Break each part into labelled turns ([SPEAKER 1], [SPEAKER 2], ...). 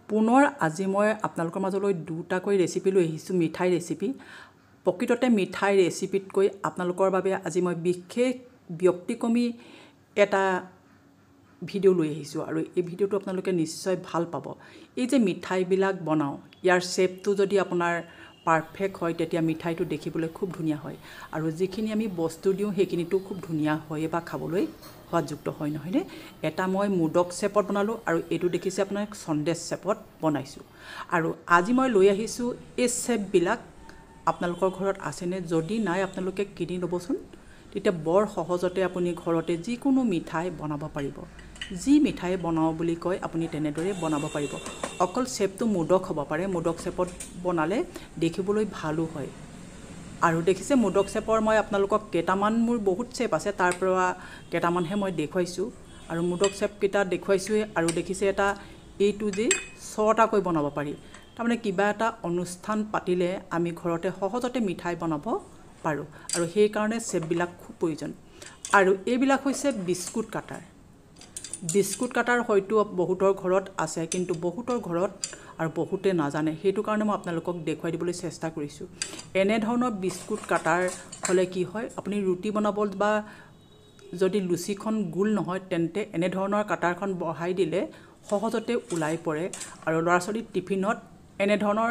[SPEAKER 1] পুনৰ আজি মই আপোনালোকৰ মাজলৈ দুটাকৈ ৰেচিপি লৈ আহিছোঁ মিঠাই ৰেচিপি প্ৰকৃততে মিঠাই ৰেচিপিতকৈ আপোনালোকৰ বাবে আজি মই বিশেষ ব্যক্তিক্ৰমী এটা ভিডিঅ' লৈ আহিছোঁ আৰু এই ভিডিঅ'টো আপোনালোকে নিশ্চয় ভাল পাব এই যে মিঠাইবিলাক বনাও ইয়াৰ শেপটো যদি আপোনাৰ পাৰফেক্ট হয় তেতিয়া মিঠাইটো দেখিবলৈ খুব ধুনীয়া হয় আৰু যিখিনি আমি বস্তু দিওঁ সেইখিনিটো খুব ধুনীয়া হয় বা খাবলৈ সোৱাদযুক্ত হয় নহয়নে এটা মই মোদক শেপত বনালো আৰু এটো দেখিছে আপোনাৰ সন্দেশ শেপত বনাইছো আৰু আজি মই লৈ আহিছো এই শেপবিলাক আপোনালোকৰ ঘৰত আছেনে যদি নাই আপোনালোকে কিনি লবচোন তেতিয়া বৰ সহজতে আপুনি ঘৰতে যিকোনো মিঠাই বনাব পাৰিব যি মিঠাই বনাও বুলি কয় আপুনি তেনেদৰে বনাব পাৰিব অকল শেপটো মোদক হ'ব পাৰে মোদক শেপত বনালে দেখিবলৈ ভালো হয় আৰু দেখিছে মোদক শেপৰ মই আপোনালোকক কেটামান মোৰ বহুত শেপ আছে তাৰ পৰা কেটামানহে মই দেখুৱাইছো আৰু মোদক শেপ কেটা দেখুৱাইছো আৰু দেখিছে এটা এইটো যে ছটাকৈ বনাব পাৰি তাৰমানে কিবা এটা অনুষ্ঠান পাতিলে আমি ঘৰতে সহজতে মিঠাই বনাব পাৰো আৰু সেই কাৰণে শেপবিলাক খুব প্ৰয়োজন আৰু এইবিলাক হৈছে বিস্কুট কাটাৰ হয়তো বহুতৰ ঘৰত আছে কিন্তু বহুতৰ ঘৰত আৰু বহুতে নাজানে হেতু কাৰণে মই আপোনালোকক দেখুৱাই দিবলৈ চেষ্টা কৰিছো এনে ধৰণৰ বিস্কুট কাটাৰ হলে কি হয় আপুনি ৰুটি বনাব বা যদি লুচিখন গুল নহয় তেন্তে এনে ধৰণৰ কাটাৰখন বহাই দিলে সহজতে উলাই পৰে আৰু লৰাছলি টিফিনত এনে ধৰণৰ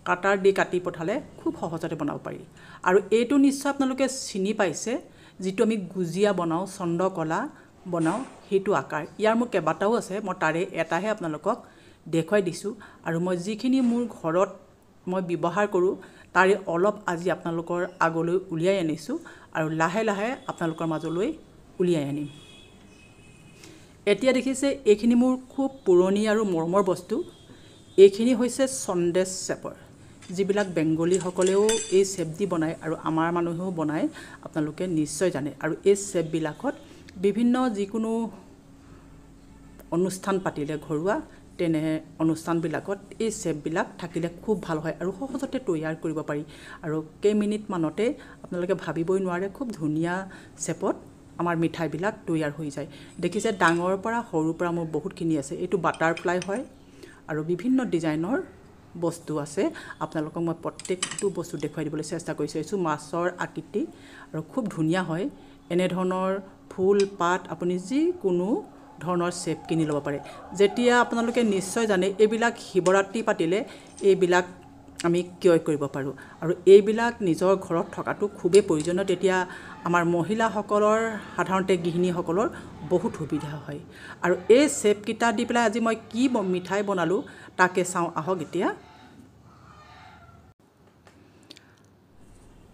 [SPEAKER 1] কাটাৰ দি কাটি পঠালে খুব সহজতে বনাব পাৰি আৰু এইটো নিশ্চয় আপোনালোকে চিনি পাইছে যেটো আমি গুজিয়া বনাও চন্দ্ৰকলা বনাও হেতু আকাৰ ইয়াৰ মোৰ কেবাটাও আছে মই তাৰে এটাহে আপোনালোকক দেখুৱাই দিছো আৰু মই যিখিনি মোৰ ঘৰত মই ব্যৱহাৰ কৰো তাৰে অলপ আজি আপোনালোকৰ আগলৈ উলিয়াই আনিছো আৰু লাহে লাহে আপোনালোকৰ মাজলৈ উলিয়াই আনিম এতিয়া দেখিছে এইখিনি মোৰ খুব পুৰণি আৰু মৰমৰ বস্তু এইখিনি হৈছে সন্দেশ শেপৰ যিবিলাক বেংগলী সকলেও এই শেপ দি বনায় আৰু আমাৰ মানুহেও বনায় আপোনালোকে নিশ্চয় জানে আৰু এই শেপ বিলাকত বিভিন্ন যিকোনো অনুষ্ঠান পাতিলে ঘৰুৱা তেনে অনুষ্ঠান বিলাকত এই শেপ বিলাক থাকিলে খুব ভাল হয় আৰু সহজতে তৈয়াৰ কৰিব পাৰি আৰু কেই মিনিট মানতে আপোনালোকে ভাবিবই নোৱাৰে খুব ধুনীয়া শেপত আমাৰ মিঠাই বিলাক তৈয়াৰ হৈ যায় দেখিছে ডাঙৰ পৰা সৰু পৰা মোৰ বহুত কিনি আছে এটো বাটাৰফ্লাই হয় আৰু বিভিন্ন ডিজাইনৰ বস্তু আছে আপোনালোকক মই প্ৰত্যেকটো বস্তু দেখুৱাই দিবলৈ চেষ্টা কৰিছো মাছৰ আকৃতি আৰু খুব ধুনীয়া হয় এনে ধৰণৰ ফুল পাত আপুনি যি কোনো ধৰণৰ শেপ কিনি লব পাৰে যেতিয়া আপোনালোকে নিশ্চয় জানে এইবিলাক শিৱৰাত্ৰি পাতিলে এইবিলাক আমি ক্ৰয় কৰিব পাৰো আৰু এইবিলাক নিজৰ ঘৰত থকাটো খুবেই প্ৰয়োজনীয় তেতিয়া আমাৰ মহিলাসকলৰ সাধাৰণতে গৃহিণীসকলৰ বহুত সুবিধা হয় আৰু এই শেপ কিটা দি পেলাই আজি মই কি মিঠাই বনালো তাকে চাও আহক এতিয়া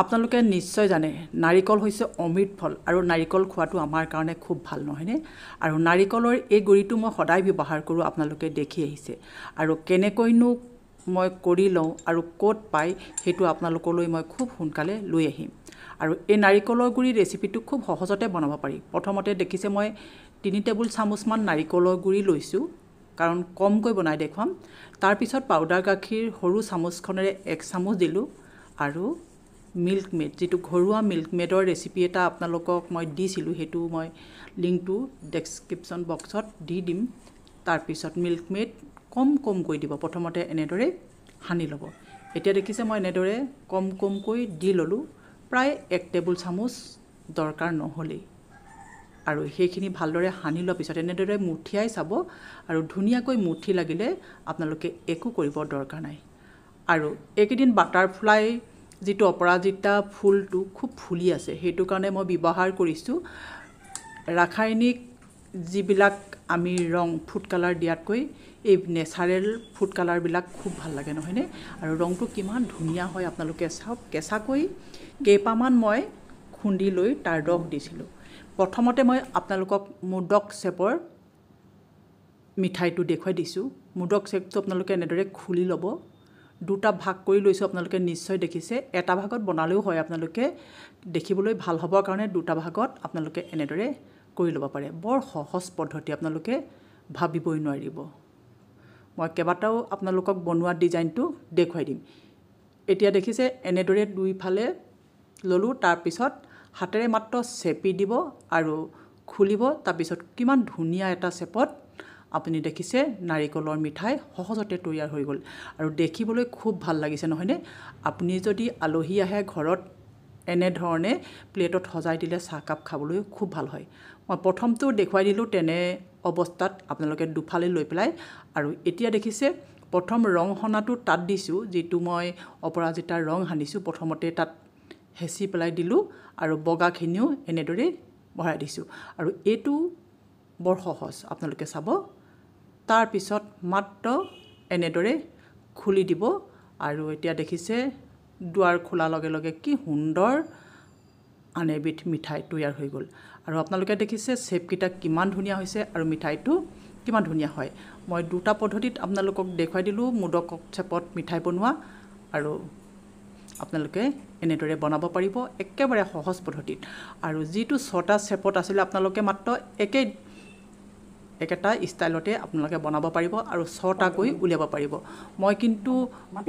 [SPEAKER 1] আপোনালোকে নিশ্চয় জানে নাৰিকল হৈছে অমৃত ফল আৰু নাৰিকল খোৱাটো আমাৰ কাৰণে খুব ভাল নহয়নে আৰু নাৰিকলৰ এই গুৰিটো মই সদায় ব্যৱহাৰ কৰো আপোনালোকে দেখি আহিছে আৰু কেনেকৈনো মই কৰি লওঁ আৰু কোট পাই হেতু আপোনালোকলৈ মই খুব সোনকালে লৈ আহিম আৰু এই নাৰিকলৰ গুৰি ৰেচিপিটো খুব সহজতে বনাব পাৰি প্ৰথমতে দেখিছে মই 3 টেবুল চামুচ মান নাৰিকলৰ গুৰি লৈছো কাৰণ কমকৈ বনাই দেখুৱাম তাৰ পিছত পাউডাৰ গাখীৰ সৰু চামুচখনেৰে 1 চামুচ দিলো আৰু মিল্ক মেড যেটো ঘৰুৱা মিল্ক মেডৰ ৰেচিপি এটা আপোনালোকক মই দিছিলো হেতু মই লিংকটো ডেসক্ৰিপচন বক্সত দি দিম তাৰ পিছত মিল্ক মেড কম কৈ দিব প্ৰথমতে এনেদৰে হানি লব এতিয়া দেখিছে মই এনেদৰে কম কৈ দি ললো প্ৰায় 1 টেবুল চামুচ দৰকাৰ নহলে আৰু হেখিনি ভালদৰে হানি লোৱাৰ পিছত এনেদৰে মুঠিয়াই চাব আৰু ধুনিয়াকৈ মুঠি লাগিলে আপোনালোকে একো কৰিব দৰকাৰ নাই আৰু একেদিন বাটাৰফ্লাই যেটো অপৰাজিতা ফুলটো খুব ফুলি আছে হেতু কাৰণে মই ব্যৱহাৰ কৰিছো ৰাসায়নিক যিবিলাক আমি ৰং ফুড কালাৰ দিয়াতকৈ এই নেচাৰেল ফুড কালাৰ বিলাক খুব ভাল লাগে নহয়নে আৰু ৰংটো কিমান ধুনিয়া হয় আপোনালোকে চাওক কেঁচাকৈ কেইপামান মই খুন্দি লৈ তাৰ ৰস দিছিলো প্ৰথমতে মই আপোনালোকক মোদক শেপৰ মিঠাইটো দেখুৱাই দিছো মোদক শেপটো আপোনালোকে এনেদৰে খুলি লব দুটা ভাগ কৰি লৈছো আপোনালোকে নিশ্চয় দেখিছে এটা ভাগত বনালেও হয় আপোনালোকে দেখিবলৈ ভাল হবৰ কাৰণে দুটা ভাগত আপোনালোকে এনেদৰে কৰি লব পাৰে বৰ সহজ পদ্ধতি আপোনালোকে ভাবিবই নোৱাৰিব মই কেবাটাও আপোনালোকক বনোৱা ডিজাইনটো দেখুৱাই দিম এতিয়া দেখিছে এনেদৰে দুই ফালে ললো তাৰ পিছত হাতেৰে মাত্ৰ চেপি দিব আৰু খুলিব তাৰ পিছত কিমান ধুনিয়া এটা শেপত আপুনি দেখিছে নাৰিকলৰ মিঠাই সহজতে তৈয়াৰ হৈ গ'ল আৰু দেখিবলৈ খুব ভাল লাগিছে নহয়নে আপুনি যদি আলহী আহে ঘৰত এনে ধৰণে প্লেটত সজাই দিলে চাহকাপ খাবলৈ খুব ভাল হয় মই প্ৰথমটো দেখুৱাই দিলোঁ তেনে অৱস্থাত আপোনালোকে দুফালে লৈ পেলাই আৰু এতিয়া দেখিছে প্ৰথম ৰং হনাটো তাত দিছোঁ যেটো মই অপৰাজিতাৰ ৰং হানিছোঁ প্ৰথমতে তাত হেচি পেলাই দিলোঁ আৰু বগাখিনিও এনেদৰে ভৰাই দিছোঁ আৰু এইটো বৰ সহজ আপোনালোকে চাব তাৰ পিছত মাত্ৰ এনেদৰে খুলি দিব আৰু এতিয়া দেখিছে দুৱাৰ খোলা লগে লগে কি সুন্দৰ আনেবিধ মিঠাই তৈয়াৰ হৈ গ'ল আৰু আপোনালোকে দেখিছে শেপকিটা কিমান ধুনীয়া হৈছে আৰু মিঠাইটো কিমান ধুনীয়া হয় মই দুটা পদ্ধতিত আপোনালোকক দেখুৱাই দিলোঁ মোদক শেপত মিঠাই বনোৱা আৰু আপোনালোকে এনেদৰে বনাব পাৰিব একেবাৰে সহজ পদ্ধতিত আৰু যেটো ছটা শেপত আছিল আপোনালোকে মাত্ৰ একেটা ষ্টাইলতে আপোনালোকে বনাব পাৰিব আৰু ছটা কৈ উলিয়াব পাৰিব মই কিন্তু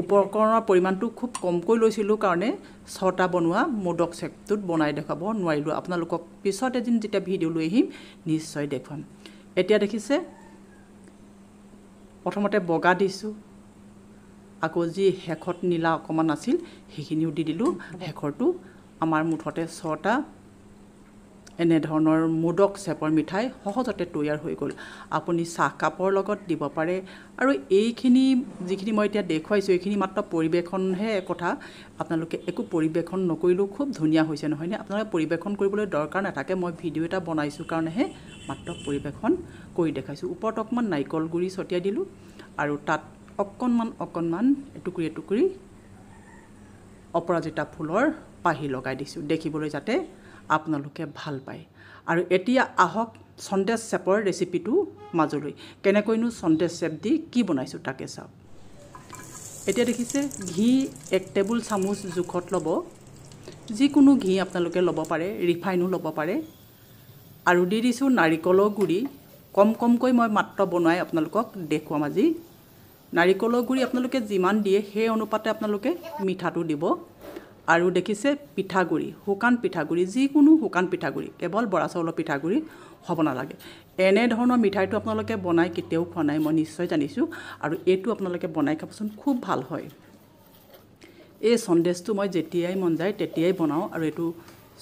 [SPEAKER 1] উপকৰণৰ পৰিমাণটো খুব কমকৈ লৈছিলোঁ কাৰণে ছটা বনোৱা মোদক শেপটোত বনাই দেখাব নোৱাৰিলোঁ আপোনালোকক পিছত এদিন যেতিয়া ভিডিও লৈ আহিম নিশ্চয় দেখুৱাম এতিয়া দেখিছে প্ৰথমতে বগা দিছোঁ আকৌ যি হেখত নীলা অকমান আছিল সেইখিনিও দি দিলোঁ হেখৰটো আমাৰ মুঠতে ছটা এনে ধৰণৰ মোদক শেপৰ মিঠাই সহজতে তৈয়াৰ হৈ গ'ল আপুনি চাহ কাপৰ লগত দিব পাৰে আৰু এইখিনি যিখিনি মই এতিয়া দেখুৱাইছোঁ এইখিনি মাত্ৰ পৰিবেশনহে কথা আপোনালোকে একো পৰিবেশন নকৰিলেও খুব ধুনীয়া হৈছে নহয়নে আপোনালোকে পৰিবেশন কৰিবলৈ দৰকাৰ নাথাকে মই ভিডিও এটা বনাইছোঁ কাৰণেহে মাত্ৰ পৰিবেশন কৰি দেখাইছোঁ ওপৰত অকমান নাৰিকল গুৰি ছটিয়াই দিলোঁ আৰু তাত অকণমান টুকুৰি অপৰাজিতা ফুলৰ পাহি লগাই দিছোঁ দেখিবলৈ যাতে আপোনালোকে ভাল পায় আৰু এতিয়া আহক সন্দেশ শেপৰ ৰেচিপিটো মাজলৈ কেনেকৈনো সন্দেশ শেপ দি কি বনাইছোঁ তাকে চাওক এতিয়া দেখিছে ঘি 1 টেবুল চামুচ জোখত ল'ব যিকোনো ঘি আপোনালোকে ল'ব পাৰে ৰিফাইনো ল'ব পাৰে আৰু দি দিছোঁ নাৰিকলৰ গুৰি কমকৈ মই মাত্ৰ বনাই আপোনালোকক দেখুৱাম আজি নাৰিকলৰ গুৰি আপোনালোকে যিমান দিয়ে সেই অনুপাতে আপোনালোকে মিঠাটো দিব আৰু দেখিছে পিঠাগুৰি শুকান পিঠাগুৰি যিকোনো শুকান পিঠাগুৰি কেৱল বৰা চাউলৰ পিঠাগুৰি হ'ব নালাগে এনে ধৰণৰ মিঠাইটো আপোনালোকে বনাই কেতিয়াও খোৱা নাই মই নিশ্চয় জানিছোঁ আৰু এইটো আপোনালোকে বনাই খাবচোন খুব ভাল হয় এই সন্দেশটো মই যেতিয়াই মন যায় তেতিয়াই বনাওঁ আৰু এইটো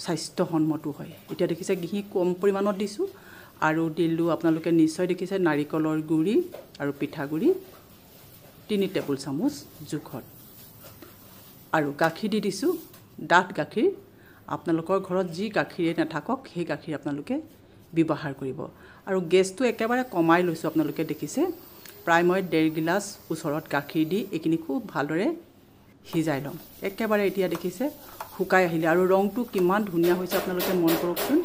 [SPEAKER 1] স্বাস্থ্যসন্মতো হয় এতিয়া দেখিছে ঘি কম পৰিমাণত দিছোঁ আৰু দিলোঁ আপোনালোকে নিশ্চয় দেখিছে নাৰিকলৰ গুৰি আৰু পিঠাগুৰি 3 টেবুল চামুচ জোখত আৰু গাখীৰ দি দিছোঁ ডাঠ গাখীৰ আপোনালোকৰ ঘৰত যি গাখীৰে নাথাকক সেই গাখীৰ আপোনালোকে ব্যৱহাৰ কৰিব আৰু গেছটো একেবাৰে কমাই লৈছোঁ আপোনালোকে দেখিছে প্ৰায় মই 1.5 গিলাচ ওচৰত গাখীৰ দি এইখিনি খুব ভালদৰে সিজাই লম একেবাৰে এতিয়া দেখিছে শুকাই আহিলে আৰু ৰংটো কিমান ধুনীয়া হৈছে আপোনালোকে মন কৰকচোন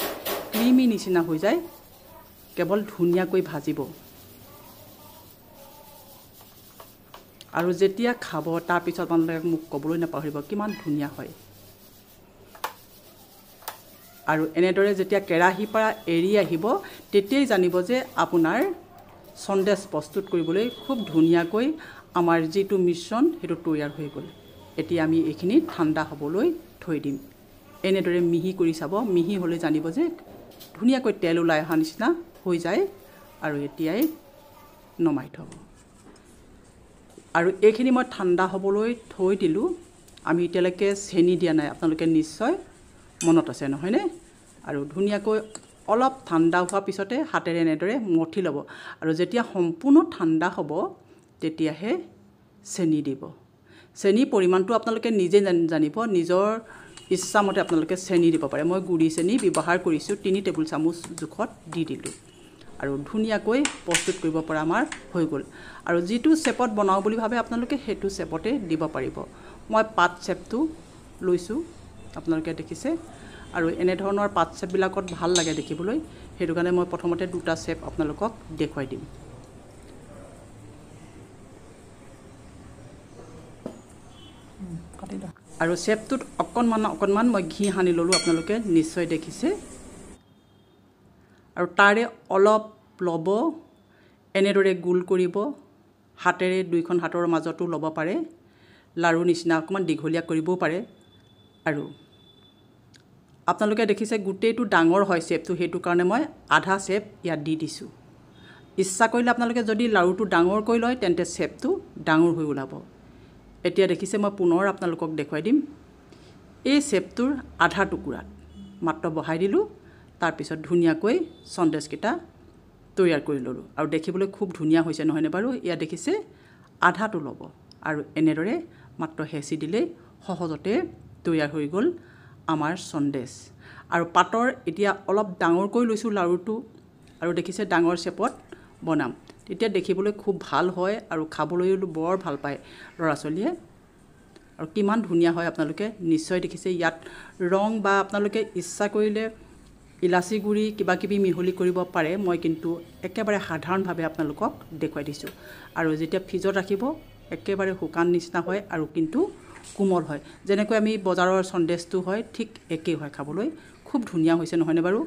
[SPEAKER 1] ক্ৰীমি নিচিনা হৈ যায় কেৱল ধুনীয়াকৈ ভাজিব আৰু যেতিয়া খাব তাৰ পিছত আপোনালোকে মোক ক'বলৈ নাপাহৰিব কিমান ধুনীয়া হয় আৰু এনেদৰে যেতিয়া কেৰাহীৰ পৰা এৰি আহিব তেতিয়াই জানিব যে আপোনাৰ সন্দেশ প্ৰস্তুত কৰিবলৈ খুব ধুনীয়াকৈ আমাৰ যেটো মিশ্ৰণ হেতু তৈয়াৰ হৈ গ'ল এতিয়া আমি এইখিনি ঠাণ্ডা হ'বলৈ থৈ দিম এনেদৰে মিহি কৰি চাব মিহি হ'লে জানিব যে ধুনীয়াকৈ তেল ওলাই অহা নিচিনা হৈ যায় আৰু এতিয়াই নমাই থব আৰু এইখিনি মই ঠাণ্ডা হ'বলৈ থৈ দিলোঁ আমি এতিয়ালৈকে চেনি দিয়া নাই আপোনালোকে নিশ্চয় মনত আছে নহয়নে আৰু ধুনীয়াকৈ অলপ ঠাণ্ডা হোৱাৰ পিছতে হাতেৰে এনেদৰে মঠি ল'ব আৰু যেতিয়া সম্পূৰ্ণ ঠাণ্ডা হ'ব তেতিয়াহে চেনি দিব চেনি পৰিমাণটো আপোনালোকে নিজে জানিব নিজৰ ইচ্ছামতে আপোনালোকে চেনি দিব পাৰে মই গুড়ি চেনি ব্যৱহাৰ কৰিছোঁ 3 টেবুল চামুচ জোখত দি দিলোঁ আৰু ধুনীয়াকৈ প্ৰস্তুত কৰিব পৰা আমাৰ হৈ গ'ল আৰু যেটো শেপত বনাও বুলি ভাবে আপোনালোকে হেতু শেপতে দিব পাৰিব মই পাত শেপটো লৈছোঁ আপোনালোকে দেখিছে আৰু এনে ধৰণৰ পাত শেপ বিলাকত ভাল লাগে দেখিবলৈ হেতু কাৰণে মই প্ৰথমতে দুটা শেপ আপোনালোকক দেখুৱাই দিম আৰু শেপটোত অকণমান মই ঘি হানি ললোঁ আপোনালোকে নিশ্চয় দেখিছে আৰু তাৰে অলপ লব এনেদৰে গোল কৰিব হাতেৰে দুইখন হাতৰ মাজতো লব পাৰে লাৰু নিচিনা অকমান দীঘলীয়া কৰিবও পাৰে আৰু আপোনালোকে দেখিছে গুটেইটো ডাঙৰ হয় শেপটো হেতু কাৰণে মই আধা শেপ ইয়াত দি দিছোঁ ইচ্ছা কৰিলে আপোনালোকে যদি লাড়ুটো ডাঙৰ কৰি লয় তেন্তে শ্বেপটো ডাঙৰ হৈ ওলাব এতিয়া দেখিছে মই পুনৰ আপোনালোকক দেখুৱাই দিম এই শ্বেপটোৰ আধা টুকুৰাত মাত্ৰ বহাই দিলোঁ তাৰ পিছত ধুনীয়াকৈ সন্দেশকেইটা তৈয়াৰ কৰি ল'লোঁ আৰু দেখিবলৈ খুব ধুনীয়া হৈছে নহয়নে বাৰু ইয়া দেখিছে আধাটো ল'ব আৰু এনেদৰে মাত্ৰ হেঁচি দিলেই সহজতে তৈয়াৰ হৈ গ'ল আমাৰ সন্দেশ আৰু পাতৰ এতিয়া অলপ ডাঙৰ কৰি লৈছোঁ লাড়ুটো আৰু দেখিছে ডাঙৰ শ্বেপত বনাম তেতিয়া দেখিবলৈ খুব ভাল হয় আৰু খাবলৈও বৰ ভাল পায় ল'ৰা ছোৱালীয়ে আৰু কিমান ধুনীয়া হয় আপোনালোকে নিশ্চয় দেখিছে ইয়াত ৰং বা আপোনালোকে ইচ্ছা কৰিলে ইলাচি গুড়ি কিবা কিবি মিহলি কৰিব পাৰে মই কিন্তু একেবাৰে সাধাৰণভাৱে আপোনালোকক দেখুৱাই দিছোঁ আৰু যেতিয়া ফ্ৰিজত ৰাখিব একেবাৰে শুকান নিচিনা হয় আৰু কিন্তু কোমল হয় যেনেকৈ আমি বজাৰৰ সন্দেশটো হয় ঠিক একেই হয় খাবলৈ খুব ধুনীয়া হৈছে নহয়নে বাৰু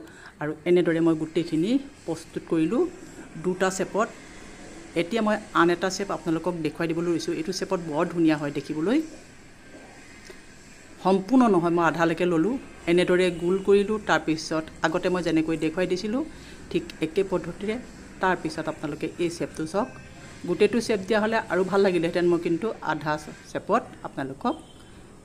[SPEAKER 1] আৰু এনেদৰে মই গোটেইখিনি প্ৰস্তুত কৰিলোঁ দুটা শ্বেপত এতিয়া মই আন এটা শ্বেপ আপোনালোকক দেখুৱাই দিবলৈ লৈছোঁ এইটো শ্বেপত বৰ ধুনীয়া হয় দেখিবলৈ সম্পূৰ্ণ নহয় মই আধালৈকে ল'লোঁ এনেদৰে গোল কৰিলোঁ তাৰপিছত আগতে মই যেনেকৈ দেখুৱাই দিছিলোঁ ঠিক একে পদ্ধতিৰে তাৰপিছত আপোনালোকে এই শ্বেপটো চাওক গোটেইটো শ্বেপ দিয়া হ'লে আৰু ভাল লাগিলেহেঁতেন মই কিন্তু আধা শ্বেপত আপোনালোকক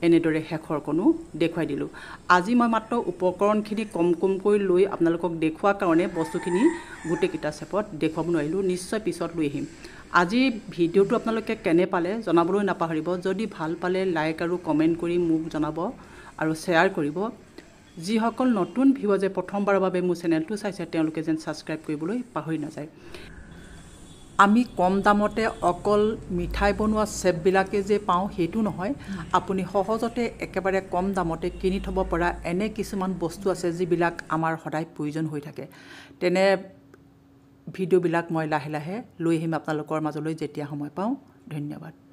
[SPEAKER 1] এনেদৰে শেষৰ কোনো দেখুৱাই দিলোঁ আজি মই মাত্ৰ উপকৰণখিনি কম কমকৈ লৈ আপোনালোকক দেখুৱাৰ কাৰণে বস্তুখিনি গোটেইকেইটা শ্বেপত দেখুৱাব নোৱাৰিলোঁ নিশ্চয় পিছত লৈ আহিম আজি ভিডিঅ'টো আপোনালোকে কেনে পালে জনাবলৈ নাপাহৰিব যদি ভাল পালে লাইক আৰু কমেণ্ট কৰি মোক জনাব আৰু শ্বেয়াৰ কৰিব যিসকল নতুন ভিউৱাৰ্ছে প্ৰথমবাৰৰ বাবে মোৰ চেনেলটো চাইছে তেওঁলোকে যেন ছাবস্ক্ৰাইব কৰিবলৈ পাহৰি নাযায় আমি কম দামতে অকল মিঠাই বনোৱা শ্বেপবিলাকে যে পাওঁ সেইটো নহয় আপুনি সহজতে একেবাৰে কম দামতে কিনি থ'ব পৰা এনে কিছুমান বস্তু আছে যিবিলাক আমাৰ সদায় প্ৰয়োজন হৈ থাকে তেনে ভিডিঅ'বিলাক মই লাহে লাহে লৈ আহিম আপোনালোকৰ মাজলৈ যেতিয়া সময় পাওঁ ধন্যবাদ